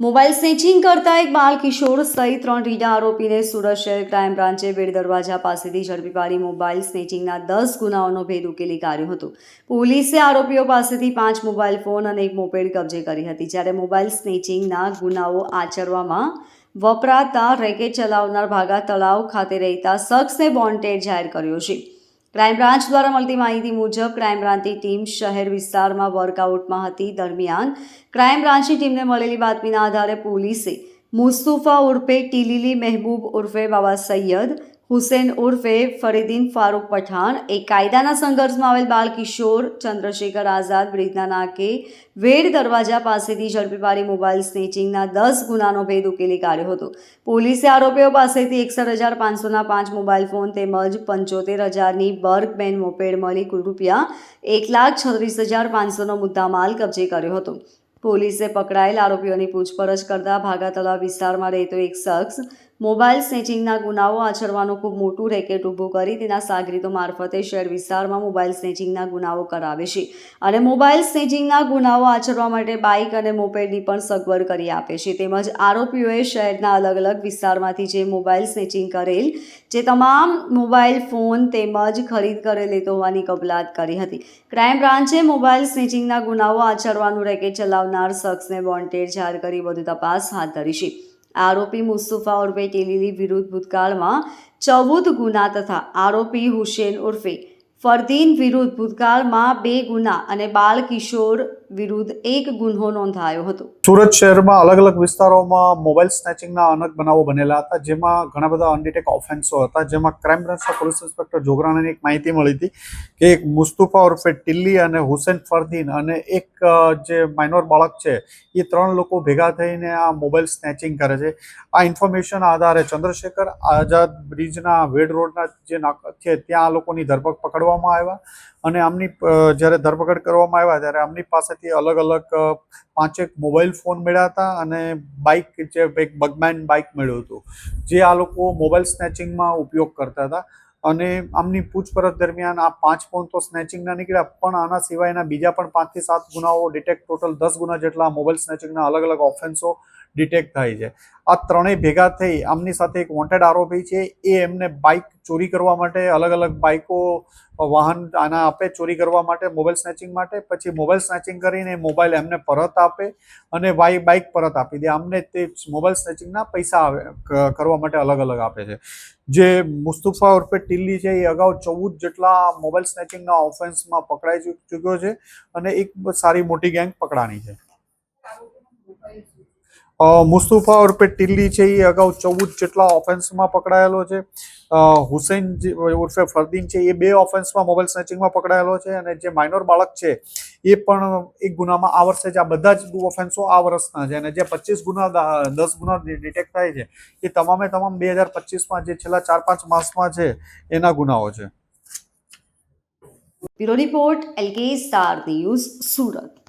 Mobile snatching કરતા એક બાળ કિશોર સહિત 3 રીઢા આરોપીને સુરત શહેર ક્રાઇમ બ્રાન્ચે બેડ દરવાજા પાસેથી ઝડપી પાડી મોબાઈલ સ્નેચિંગના 10 ગુનાઓનો ભેદ ઉકેલી કાઢ્યો હતો. પોલીસે આરોપીઓ પાસેથી 5 મોબાઈલ ફોન અને એક મોપેડ કબજે કરી હતી. જ્યારે મોબાઈલ સ્નેચિંગના ગુનાઓ આચરવામાં વપરાતા રેકેટ ચલાવનાર ભાગા તળાવ ખાતે રહેતા શખ્સને વોન્ટેડ જાહેર કર્યો છે. ક્રાઇમ બ્રાન્ચ દ્વારા મળતી માહિતી મુજબ ક્રાઇમ બ્રાન્ચની ટીમ શહેર વિસ્તારમાં વર્કઆઉટમાં હતી. દરમિયાન ક્રાઇમ બ્રાન્ચની ટીમને મળેલી બાતમીના આધારે પોલીસે મુસ્તુફા ઉર્ફે ટીલીલી મહેબૂબ ઉર્ફે બાબા સૈયદ, હુસેન ઉર્ફે ફરીદીન ફારૂક પઠાણ, એક કાયદાના સંઘર્ષમાં આવેલ બાળ કિશોર ચંદ્રશેખર આઝાદ બ્રિજના નાકે વેડ દરવાજા પાસેથી ઝડપી પાડી મોબાઈલ સ્નેચિંગના 10 ગુનાનો ભેદ ઉકેલી કાઢ્યો હતો. પોલીસે આરોપીઓ પાસેથી 61,500ના 5 મોબાઈલ ફોન તેમજ 75,000ની બર્ગમેન મોપેડ મળી કુલ રૂપિયા 1,36,500નો મુદ્દામાલ કબજે કર્યો હતો. પોલીસે પકડાયેલ આરોપીઓની પૂછપરછ કરતા ભાગા તળાવ વિસ્તારમાં રહેતો એક શખ્સ મોબાઈલ સ્નેચિંગના ગુનાઓ આચરવાનું ખૂબ મોટું રેકેટ ઊભું કરી તેના સાગરીતો મારફતે શહેર વિસ્તારમાં મોબાઈલ સ્નેચિંગના ગુનાઓ કરાવે છે અને મોબાઈલ સ્નેચિંગના ગુનાઓ આચરવા માટે બાઇક અને મોપેડની પણ સગવડ કરી આપે છે. તેમજ આરોપીઓએ શહેરના અલગ અલગ વિસ્તારમાંથી જે મોબાઈલ સ્નેચિંગ કરેલ જે તમામ મોબાઈલ ફોન તેમજ ખરીદ કરેલ લેતો હોવાની કબૂલાત કરી હતી. ક્રાઇમ બ્રાન્ચે મોબાઈલ સ્નેચિંગના ગુનાઓ આચરવાનું રેકેટ ચલાવનાર શખ્સને વોન્ટેડ જાહેર કરી વધુ તપાસ હાથ ધરી છે. આરોપી મુસ્તુફા ઉર્ફે ટેલીલી વિરુદ્ધ ભૂતકાળમાં 14 ગુના તથા આરોપી હુસેન ઉર્ફે ફરદીન વિરુદ્ધ ભૂતકાળમાં 2 ગુના અને બાળ કિશોર વિરુદ્ધ 1 ગુન્હો નોંધાયો હતો. સુરત શહેરમાં અલગ અલગ વિસ્તારોમાં મોબાઈલ સ્નેચિંગના અનેક બનાવો બનેલા હતા, જેમાં ઘણા બધા અનડિટેક ઓફેન્સો હતા. જેમાં ક્રાઇમ બ્રાન્ચના પોલીસ ઇન્સ્પેક્ટર જોગરાણાની એક માહિતી મળી હતી કે એક મુસ્તુફા ઉર્ફે ટિલ્લી અને હુસેન ફરદીન અને એક જે માઇનોર બાળક છે એ 3 લોકો ભેગા થઈને આ મોબાઈલ સ્નેચિંગ કરે છે. આ ઇન્ફોર્મેશન આધારે ચંદ્રશેખર આઝાદ બ્રિજના વેડ રોડના જે નાક છે ત્યાં આ લોકોની ધરપકડ પકડવામાં આવ્યા અને આમની જ્યારે ધરપકડ કરવામાં આવ્યા ત્યારે આમની પાસેથી અલગ અલગ 5 મોબાઈલ ફોન મળ્યા હતા અને બાઇક જે એક બગમેન બાઇક મળ્યું હતું, જે આ લોકો મોબાઈલ સ્નેચિંગમાં ઉપયોગ કરતા હતા. અને આમની પૂછપરછ દરમિયાન આ 5 ફોન તો સ્નેચિંગના નીકળ્યા, પણ આના સિવાયના બીજા પણ 5 થી 7 ગુનાઓ ડિટેક્ટ, ટોટલ 10 ગુના જેટલા મોબાઈલ સ્નેચિંગના અલગ અલગ ઓફેન્સો ડિટેક્ટ થાય છે. આ ત્રણેય ભેગા થઈ આમની સાથે એક વોન્ટેડ આરોપી છે, એ એમને બાઇક ચોરી કરવા માટે અલગ અલગ બાઇકો વાહન આના આપે ચોરી કરવા માટે, મોબાઈલ સ્નેચિંગ માટે. પછી મોબાઈલ સ્નેચિંગ કરીને મોબાઈલ એમને પરત આપે અને બાઇક પરત આપી દે. આમને તે મોબાઈલ સ્નેચિંગના પૈસા કરવા માટે અલગ અલગ આપે છે. જે મુસ્તુફા ઉર્ફે ટિલ્લી છે એ અગાઉ 14 જેટલા મોબાઈલ સ્નેચિંગના ઓફેન્સમાં પકડાઈ ચૂક્યો છે અને એક સારી મોટી ગેંગ પકડાણી છે. મુસ્તુફા ઉર્ફે ટિલ્લી છે એ અગાઉ 14 જેટલા ઓફેન્સમાં પકડાયેલો છે. હુસૈન ઉર્ફે ફરદીન છે એ 2 ઓફેન્સમાં મોબાઈલ સ્નેચિંગમાં પકડાયેલો છે અને જે માઇનોર બાળક છે એ પણ એક ગુનામાં આ વર્ષે જ, આ બધા જ ઓફેન્સો આ વર્ષના છે. અને જે 25 ગુના 10 ગુના ડિટેક્ટ થાય છે એ તમામે તમામ 2025માં જે છેલ્લા 4-5 માસમાં છે એના ગુનાઓ છે. Bureau report, LK star news, Surat.